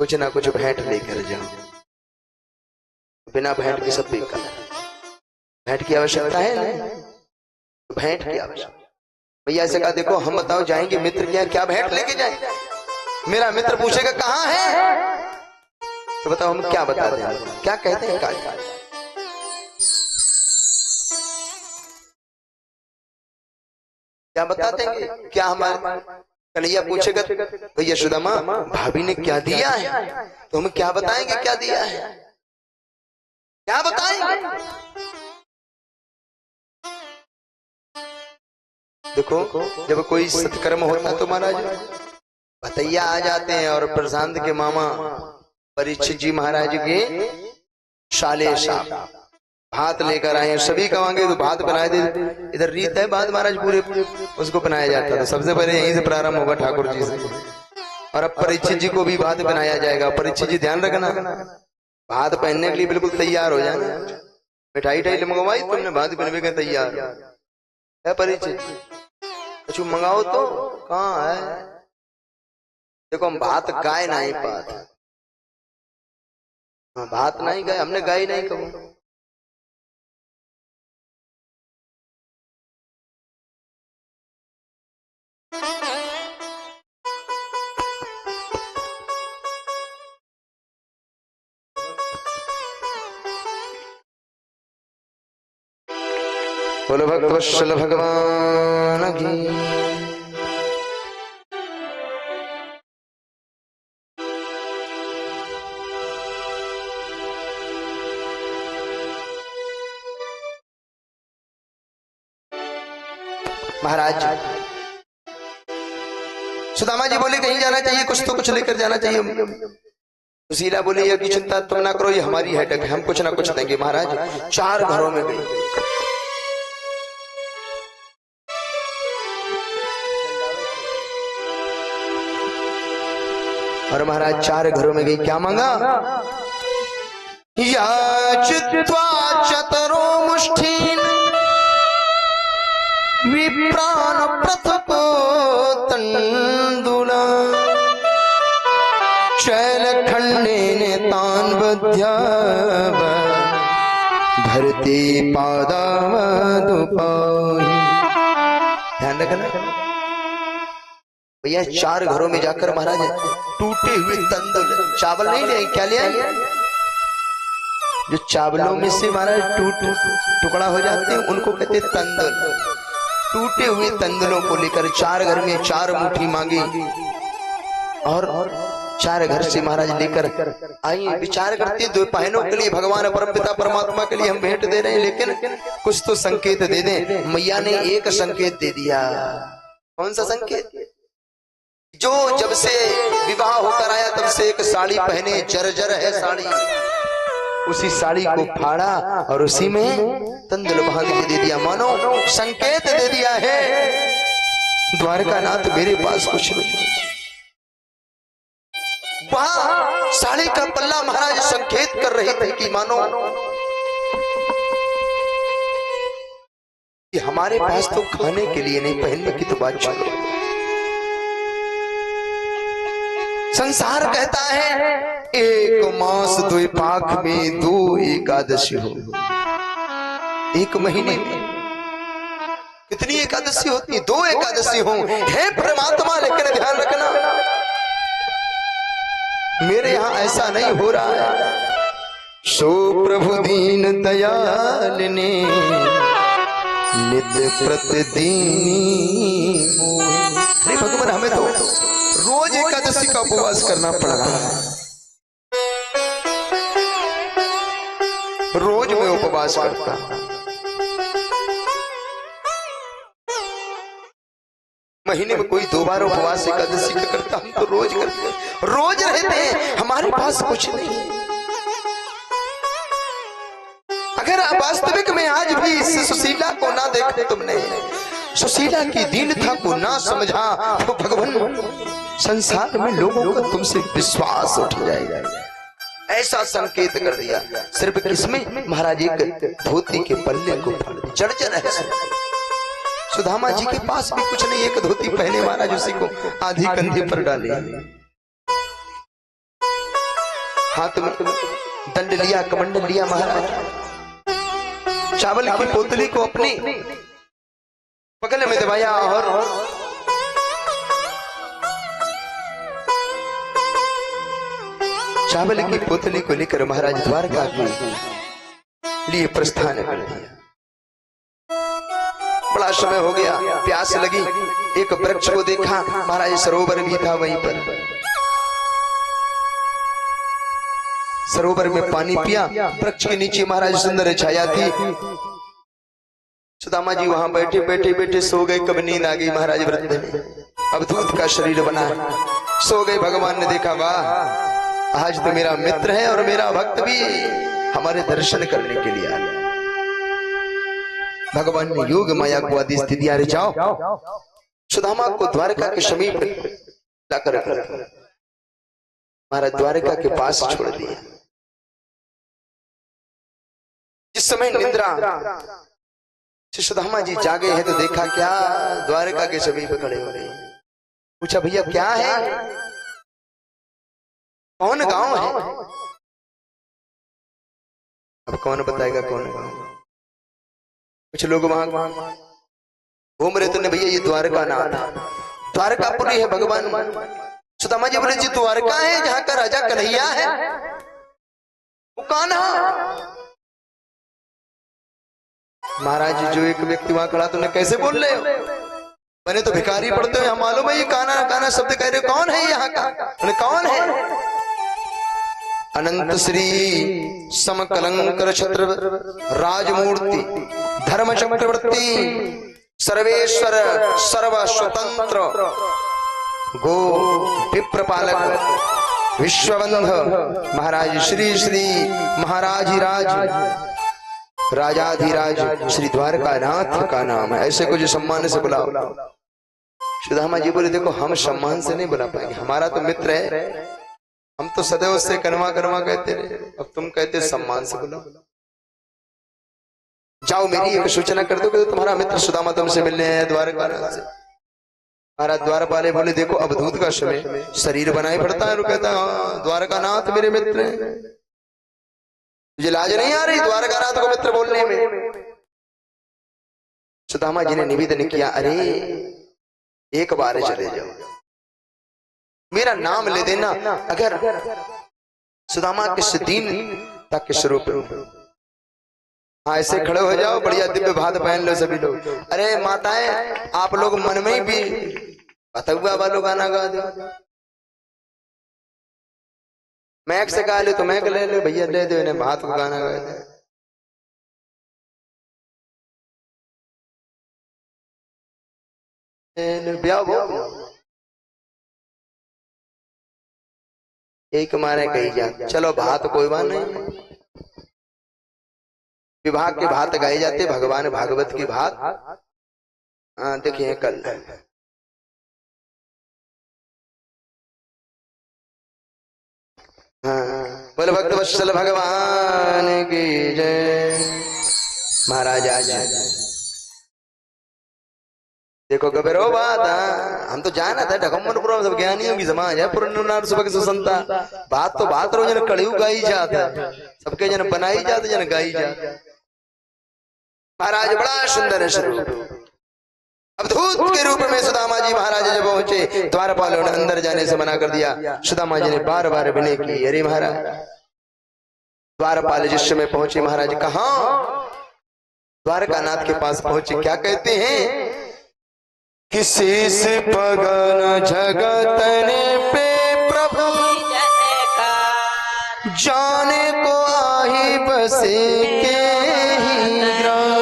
कुछ ना कुछ भेंट लेकर जाओ, बिना भेंट के सब बेकार। भेंट की आवश्यकता है ना, तो भेंट की आवश्यकता। भैया ऐसे कहा, देखो हम बताओ जाएंगे मित्र क्या क्या भेंट लेके जाएंगे? मेरा मित्र पूछेगा कहाँ है, तो बताओ हम क्या बता दें, क्या कहते हैं? क्या बता देंगे? क्या हमारे कन्हैया पूछेगा भैया सुदामा भाभी ने क्या दिया है, तो हम क्या बताएंगे क्या दिया है? क्या बताएंगे? देखो जब कोई सत्कर्म होता है तो महाराज भतैया आ जाते हैं, और प्रशांत के मामा परीक्षित जी महाराज के शाले साहब भात लेकर आए हैं। सभी कमांगे तो भात बनाए दे, इधर रीत है भात महाराज पूरे उसको बनाया जाता था। सबसे पहले यहीं से प्रारंभ होगा ठाकुर जी से, और अब परीक्षित जी को भी भात बनाया जाएगा। परीक्षित जी ध्यान रखना, भात पहनने के लिए बिल्कुल तैयार हो जाना। मिठाई टाई मंगवाई तुमने, भात बनवे के तैयार है परीक्षित? कुछ मंगाओ तो कहाँ है? देखो हम भात गाय नहीं पाते, भात नहीं गाय, हमने गाय नहीं कहो। बोलो भक्त वत्सल भगवान की। महाराज सुदामा जी बोले कहीं जाना चाहिए, कुछ तो कुछ लेकर जाना चाहिए। सुशीला बोली ये की चिंता तुम ना करो, ये हमारी हेडक है, हम कुछ ना कुछ देंगे। महाराज 4 घरों में गई, और महाराज 4 घरों में गई, क्या मांगा? याचित्वा चतुरो मुष्ठीन विप्राण प्रथको तंडुला शैलखंडेन तान बध्याव धरती पादावदुपाहि। ध्यान रखना भैया, 4 घरों में जाकर महाराज टूटे हुए तंदुल, चावल नहीं ले, क्या ले आए? जो चावलों में से महाराज टुकड़ा हो जाते हैं उनको कहते हैं तंदुल। टूटे हुए तंदुलों को लेकर 4 घर में 4 मुट्ठी मांगी, और 4 घर से महाराज लेकर आई। विचार करते 2 बहनों के लिए भगवान परमपिता परमात्मा के लिए हम भेंट दे रहे हैं, लेकिन कुछ तो संकेत दे दें। मैया ने एक संकेत दे दिया। कौन सा संकेत? जो जब से विवाह होकर आया तब से एक साड़ी पहने, जर्जर है साड़ी, उसी साड़ी को फाड़ा और उसी में तंदुल बांध के दे दिया। मानो संकेत दे दिया है द्वारकानाथ मेरे पास कुछ नहीं। वहां साड़ी का पल्ला महाराज संकेत कर रहे थे कि मानो कि हमारे पास तो खाने के लिए नहीं, पहनने की तो बात चलो। संसार कहता है 1 मास 2 पाख में 2 एकादशी हो। 1 महीने में कितनी एकादशी होती है? 2 एकादशी हो। हे परमात्मा, लेकिन ध्यान रखना मेरे यहाँ ऐसा नहीं हो रहा है। सो प्रभु दीन दयाल ने नित्य प्रतिदिन। भगवान हमें तो रोज एकादशी का उपवास करना पड़ रहा है। रोज मैं उपवास करता, महीने में कोई 2 बार उपवास एकादशी का करता, हम तो रोज करते, रोज रहते हैं, हमारे पास कुछ नहीं। अगर वास्तविक में आज भी इस सुशीला को ना देखा तुमने, सुशीला की दीनता को ना समझा, तो भगवान संसार में लोगों का तुमसे विश्वास उठ जाएगा। ऐसा संकेत कर दिया। सिर्फ किसमें? महाराज एक धोती के पल्ले को फाड़ दिया, जर्जर है। सुदामा जी के पास भी कुछ नहीं, एक धोती पहने महाराज उसी को आधी कंधे पर डाले। हाथ में दंड लिया, कमंडल लिया महाराज। चावल की पोतली को अपनी पगल में दबाया और चावल की पोतली को लेकर महाराज द्वारका के लिए प्रस्थान कर दिया। बड़ा समय हो गया, प्यास लगी, एक वृक्ष को देखा, महाराज सरोवर भी था वहीं पर। सरोवर में पानी पिया, वृक्ष के नीचे महाराज सुंदर छाया थी। सुदामा जी वहां बैठे बैठे बैठे सो गए। कब नींद आ गई महाराज वृद्ध में, अब दूध का शरीर बना, सो गए। भगवान ने देखा, वाह आज तो मेरा मित्र है और मेरा भक्त भी हमारे दर्शन करने के लिए आया। भगवान ने योग माया को आदेश दे दिया, अरे जाओ सुदामा को द्वारका के समीप लाकर महाराज द्वारका के पास छोड़ दिया। जिस समय निद्रा सुदामा जी जागे हैं तो देखा क्या, द्वारका के समीप खड़े हो गए। पूछा, भैया क्या है, कौन गांव है? अब कौन बताएगा कौन गांव? कुछ लोग वहां घूम रहे थे, भैया ये द्वारका नाथ, द्वारकापुरी है भगवान। सुदामा जी बोले, जी द्वारका है जहां का राजा कन्हैया है, वो कान्हा। महाराज जो एक व्यक्ति वहां खड़ा, तुमने कैसे बोल रहे हो? मैंने तो भिखारी पढ़ते हो, मालूम है ये कान्हा कान्हा शब्द कह रहे हो, कौन है यहाँ का? कौन है? अनंत श्री समकलंकर छत्र राजमूर्ति धर्म चक्रवर्ती सर्वेश्वर सर्व स्वतंत्र गो विप्रपालक विश्वबंध महाराज श्री श्री महाराजिराज राजाधिराज श्री द्वारकानाथ का नाम है। ऐसे कुछ सम्मान से बुलाओ। सुदामा जी बोले, देखो हम सम्मान से नहीं बुला पाएंगे, हमारा तो मित्र है, हम तो सदैव उससे कनवा कनवा कहते रहे, अब तुम कहते सम्मान से बुलाओ। जाओ मेरी एक सूचना कर दो कि तुम्हारा मित्र सुदामा तुमसे मिलने हैं द्वारका से। महाराज द्वारपाले बोले, देखो अब दूध का समय, शरीर बनाए पड़ता है। कहता हाँ द्वारका नाथ मेरे मित्र हैं, मुझे लाज नहीं आ रही द्वारका नाथ को मित्र बोलने में। सुदामा जी ने निवेदन किया, अरे एक बार चले जाओ, मेरा नाम ले देना। अगर सुदामा किस दिन तक स्वरूप, हाँ ऐसे खड़े हो जाओ, बढ़िया दिव्य भात पहन लो सभी लोग। अरे माताएं आप लोग मन में ही भी बतुआ वालों गाना गा दो, मैक से गा ले तो मैक ले लो, भैया ले दो इन्हें भात को गाना गा दे। एक मारे कही जा, चलो भात कोई बात नहीं, विभाग के भात गाए जाते, भगवान भागवत की भात। हाँ देखिए कल बोले भक्त वत्सल भगवान की जय। महाराज आज देखो गबेरो बात, हम तो जाना था ढकम्मनपुर सब ज्ञानियों की समाज है, पुरनार सुबह सुसंता। बात तो बात रो जन कड़ियू गाई जाता, सबके जन बनाई जाते जन गाई जाते। महाराज बड़ा सुंदर है स्वरूप। अब दूत के रूप में सुदामा जी महाराज जब पहुंचे, द्वारपालों ने अंदर जाने से मना कर दिया। सुदामा जी ने बार बार विनय की, अरे महाराज। द्वारपाल जिस समय पहुंचे, महाराज कहा द्वारकानाथ के पास पहुंचे, क्या कहते हैं कि शीश पगन जगतने पे प्रभु जाने को आही बसे के ही ग्राम।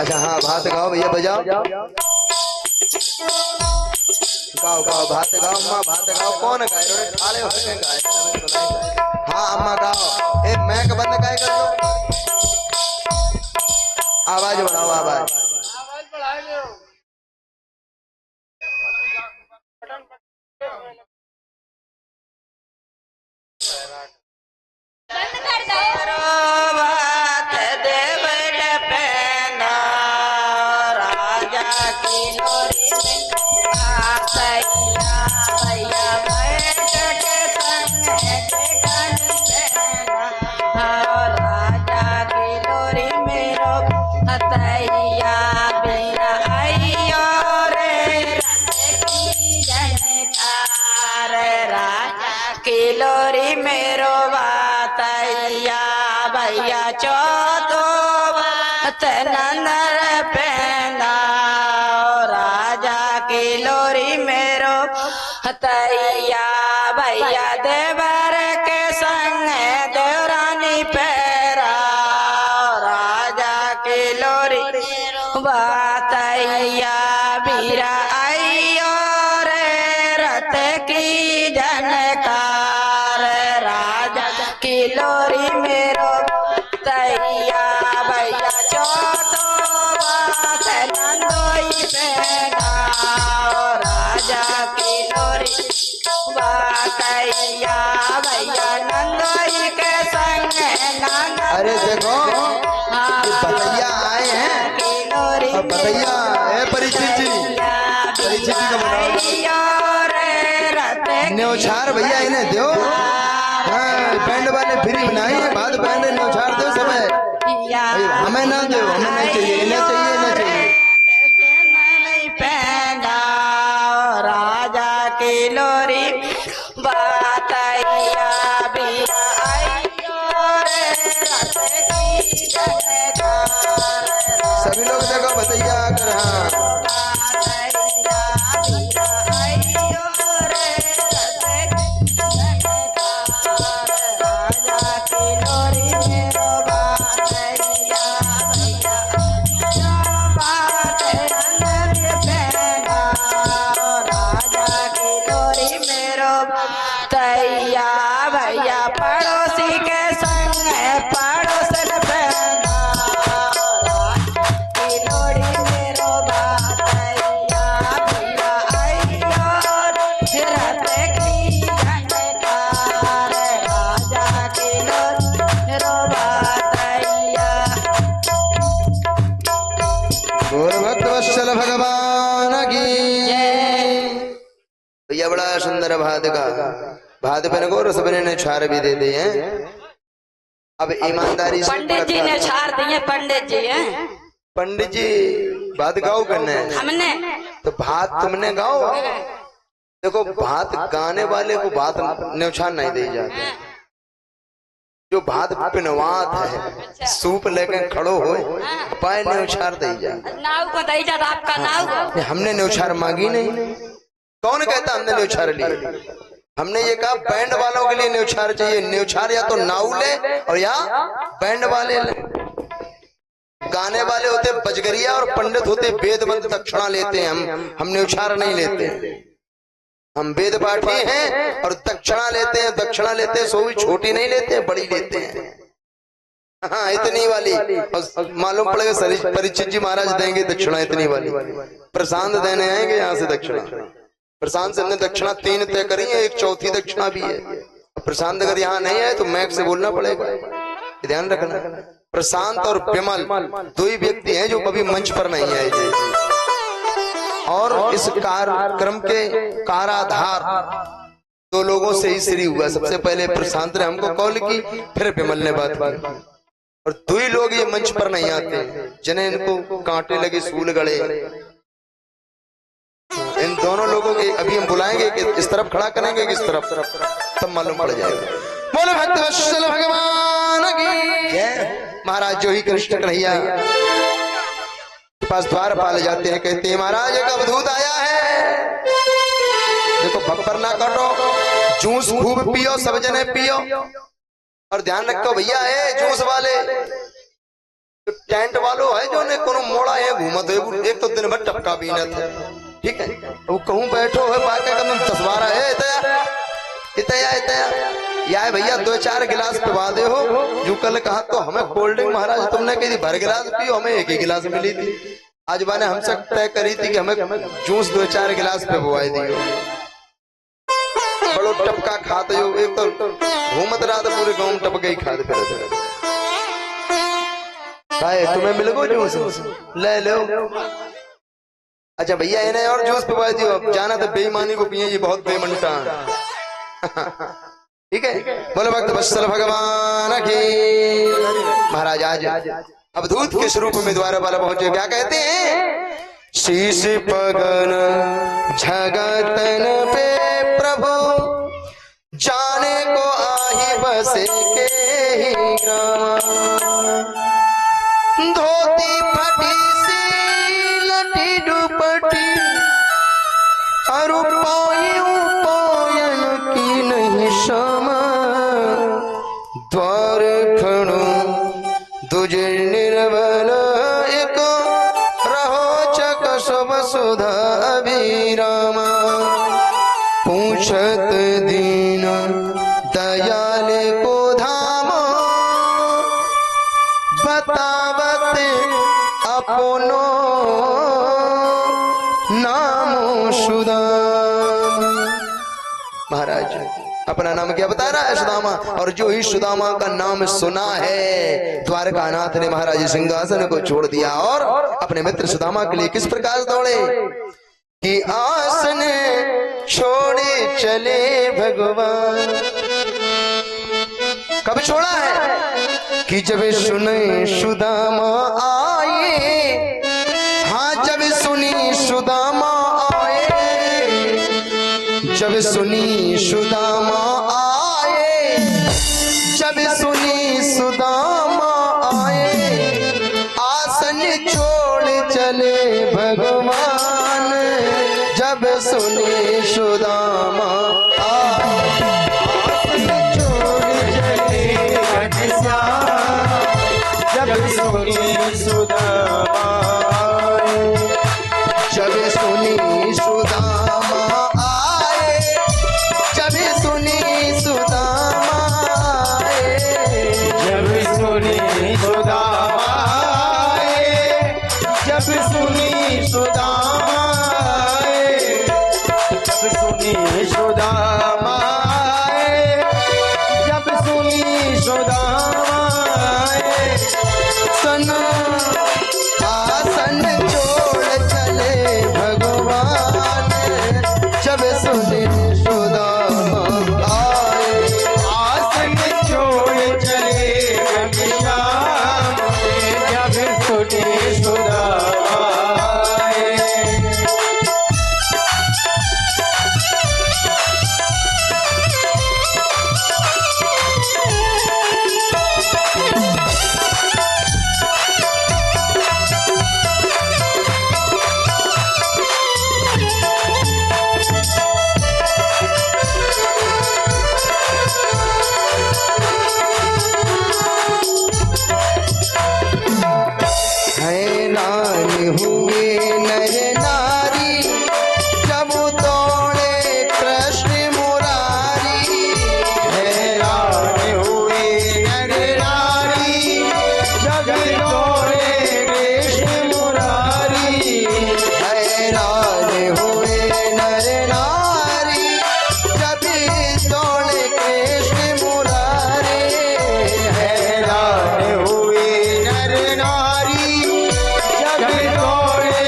अच्छा हाँ भात गाओ भैया, बजाओ गाओ गाओ भात गाओ, अम्मा भात गाओ। कौन गाए? खाले होके गाए। हाँ अम्मा गाओ, एक मैक बंद गाए कर दो, आवाज बढ़ाओ, आवाज बढ़ाओ। की लोरी में आतैया भैया बैठ के संग देखनी सेना राजा की लोरी मेरो हतैया बिना आइयो रे रथ की जनकार राजा की लोरी मेरो बातैया भैया चौदो बात नंदर पेंदा राजा की लोरी मेरो हतैया भैया देवर के संग देवरानी पैरा राजा की लोरी बातैया बीरा आइयो रे रथ की जनकार राजा की लोरी मेरो तैया भैया चौथो बात नंदोई पेगा राजा की लोरी बातैया भैया नंदोई के संग नंद अरे देखो ये बतैया आए हैं और बतैया है परिचित जी का बनाओ न्योछार भैया इन्हें दो बैंड वाले फ्री बनाई बाद बैंड न्योछार दो सब हमें ना दो हमें नहीं चाहिए इन्हें चाहिए इन्हें चाहिए राजा की लोरी बातैया बिया आइयो रे रथ की जनकार सभी लोग देखो बतैया कर हाँ बातैया बिया आइयो रे रथ की जनकार राजा की लोरी मेरो बातैया भैया बात अंदर पेगा राजा की लोरी मेरो तैया भैया पड़ोसी के संग पड़ोसन पेगा की लोरी मेरो बातैया भैया आइयो रथ की जनकार राजा की लोरी मेरो बातैया गौर भक्त वत्सल भगवान की भैया बड़ा सुंदर भात का भात पे गौर सबने ने छार भी दे दिए हैं अब ईमानदारी से पंडित जी ने छाड़ दिए पंडित जी हैं पंडित जी भात गाओ करना है हमने तो भात तुमने गाओ देखो भात गाने वाले को भात न्यौछार नहीं दी जाती जो भात पिनवात है सूप लेके खड़ो हो पाए न्यौछार दी जाए नाव को दई जाता आपका नाव को हमने न्यौछार मांगी नहीं कौन कहता हमने न्यौछार लिए हमने ये कहा बैंड वालों के लिए न्यौछार चाहिए न्यौछार या तो नाव ले और या बैंड वाले ले गाने वाले होते बजगरिया और पंडित होते वेदवंत दक्षिणा लेते हैं हम न्यौछार नहीं लेते हम वेद पाठी हैं और दक्षिणा लेते हैं सो भी छोटी नहीं लेते हैं बड़ी लेते हैं हाँ इतनी वाली मालूम पड़ेगा परिचित जी महाराज देंगे दक्षिणा इतनी वाली प्रशांत देने आएंगे यहाँ से दक्षिणा प्रशांत से हमने दक्षिणा 3 तय करी है एक चौथी दक्षिणा भी है प्रशांत अगर यहाँ नहीं है तो मैक से बोलना पड़ेगा ध्यान रखना प्रशांत और विमल 2 ही व्यक्ति हैं जो कभी मंच पर नहीं आए थे और इस कार्यक्रम के काराधार 2 लोगों से ही शुरू हुआ सबसे पहले प्रशांत ने हमको कॉल की फिर विमल ने बात की और 2 ही लोग ये मंच पर नहीं आते जिन्हें इनको कांटे लगे सूल गड़े इन दोनों लोगों के अभी हम बुलाएंगे कि इस तरफ खड़ा करेंगे कि इस तरफ तब मालूम पड़ जाएगा बोले भक्त वत्सल भगवान की महाराज जो ही कृष्ण कन्हैया के पास द्वार पाले जाते हैं कहते हैं महाराज एक अवधूत आया है देखो भक्कर ना काटो जूस खूब पियो सब जने पियो और ध्यान रखो भैया है जूस वाले तो टेंट वालों है जो ने कोनो मोड़ा है घूमत है एक तो दिन भर टपका भी न था ठीक है वो कहूं बैठो है बाकी कदम 10-12 है इतया या भैया 2-4 गिलास पिवा दे हो जो कल कहा तो हमें कोल्ड ड्रिंक महाराज तुमने कही थी भर गिलास पियो हमें एक ही गिलास मिली थी आज बाने हमसे तय करी थी कि हमें जूस 2-4 गिलास पे बुआई दियो बड़ो टपका खाते हो एक तो घूमत रहा था पूरे गाँव में टपके ही खाते फिरते भाई तुम्हें मिल गो जूस ले लो अच्छा भैया इन्हें और जूस पिवा दियो, अब जाना तो बेईमानी को पिए, ये बहुत बेमनटा। ठीक है, बोलो भक्त वत्सल भगवान की। महाराज आज अब दूत के स्वरूप में द्वारा वाला पहुंचे, क्या कहते हैं? शीश पगन जगतन पे प्रभु, जाने को आही बसे के ही ग्राम। धोती फटी सी लटी दुपटी, अरु पायन की नहीं क्षमा। द्वार खड़ो तुझे निर्बल एक, रहो चक शुभ सुधा अभिरामा। पूछत दीन दयाल को धाम, बतावत अपनो नाम सुदाम। महाराज अपना नाम क्या बता रहा है? सुदामा। और जो ही सुदामा का नाम सुना है, द्वारकानाथ ने महाराज सिंहासन को छोड़ दिया और अपने मित्र सुदामा के लिए किस प्रकार दौड़े कि आसन छोड़े चले भगवान। कब छोड़ा है? कि जब सुने सुदामा आए, हाँ जब सुनी सुदामा आए, जब सुनी सुदामा आए, जब सुनी सुदामा आए, आसन छोड़ चले भगवान। जब सुनी सुदामा आए, आसन छोड़ चले घनश्याम। जब सुनी सुदामा आए, जब सुनी सुदामा आए, जब सुनी सुदामा आए, जब सुनी सुदामा आए, जब सुनी सुदामा आए, जब सुनी सुदामा आए, जब सुनी सुदामा आए। सन आसन छोड़ चले भगवान। जब सुनी सुदामा आए, आसन छोड़ चले घनश्याम, जब सुनी सुदामा आए। हैरान हुए नर नारी, जब दौड़े कृष्ण मुरारी। हैरान हुए नर नारी, जब दौड़े कृष्ण मुरारी। हैरान हुए नर नारी, जब दौड़े कृष्ण मुरारी। हैरान हुए नर नारी, जब दौड़े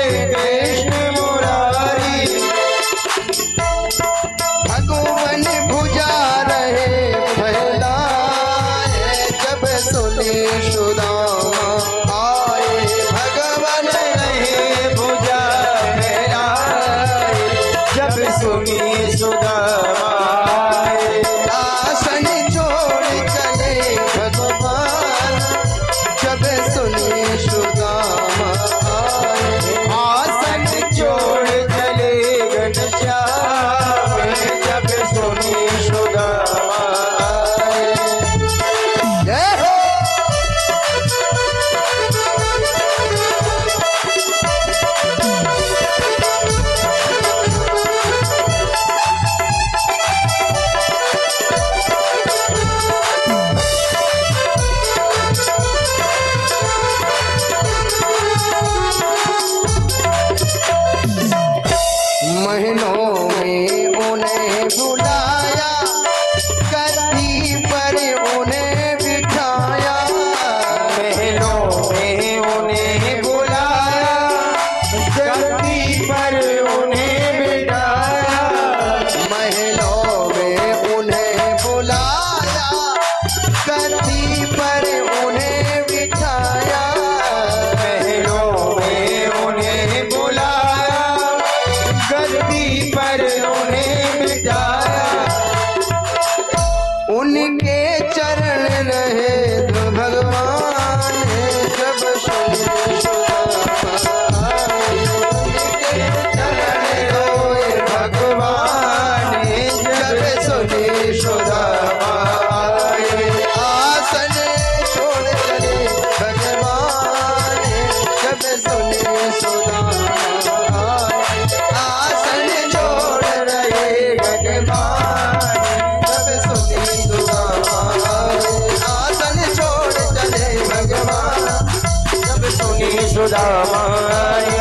सुदामा आए,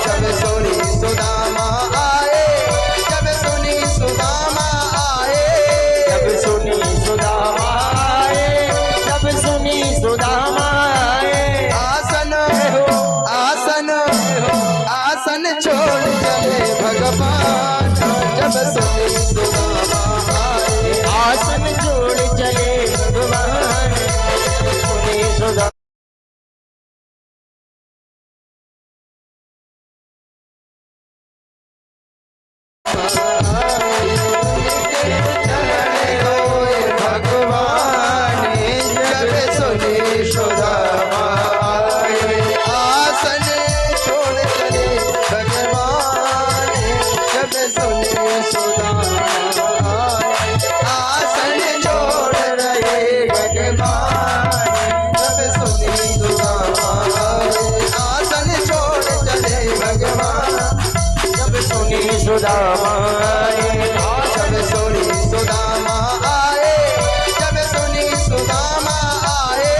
जब सुनी सुदामा आए, जब सुनी सुदामा आए, जब सुनी सुदामा आए, जब सुनी सुदामा आए। आसन आसन आसन छोड़ चले भगवान, जब सुनी सुदामा आए। आसन छोड़ चले भगवान, सुनी सुदामा। भगवान जब सुनी सुदामा आए, आसन छोड़ चले भगवान, जब सुनी सुदामा आए। आसन छोड़ रहे भगवान, जब सुनी सुदामा आए। आसन छोड़ चले भगवान, जब सुनी सुदामा आए, जब सुनी सुदामा आए, जब सुनी सुदामा आए।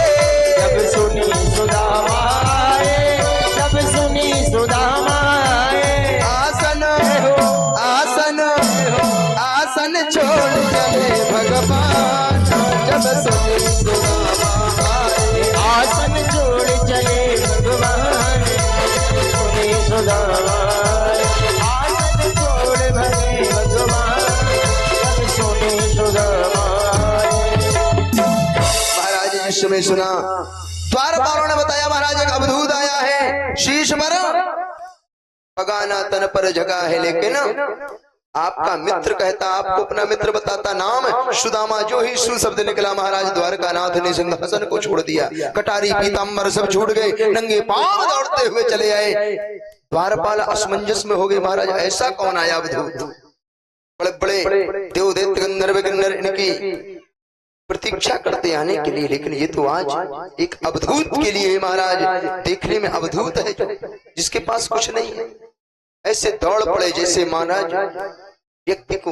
जब सुनी सुदामा आए, जब सुनी सुदामा आए। आसन आसन आसन छोड़ चले भगवान, जब सुनी सुदामा आए। आसन छोड़ चले भगवान, सुनी सुदामा आए। आसन छोड़ भले भगवान, जब सुनी सुदामा आए। महाराज ने इस समय सुना, द्वारपालों ने बताया महाराज एक अवधूत आया है, शीश पर पगाना तन पर जगह है, लेकिन आपका मित्र कहता, आपको अपना मित्र बताता, नाम सुदामा। जो ही सु शब्द निकला महाराज द्वारकानाथ ने सिंहासन को छोड़ दिया, कटारी पीताम्बर सब छूट गए, नंगे पांव दौड़ते हुए चले आए। द्वारपाल असमंजस में हो गए, महाराज ऐसा कौन आया अवधूत? बड़े बड़े देवदैत्य गंधर्व किन्नर इनकी प्रतीक्षा करते आने के लिए, लेकिन ये तो आज एक अवधूत के लिए महाराज देखने में अवधूत है, जिसके पास कुछ नहीं है। ऐसे दौड़ पड़े जैसे महाराज व्यक्ति को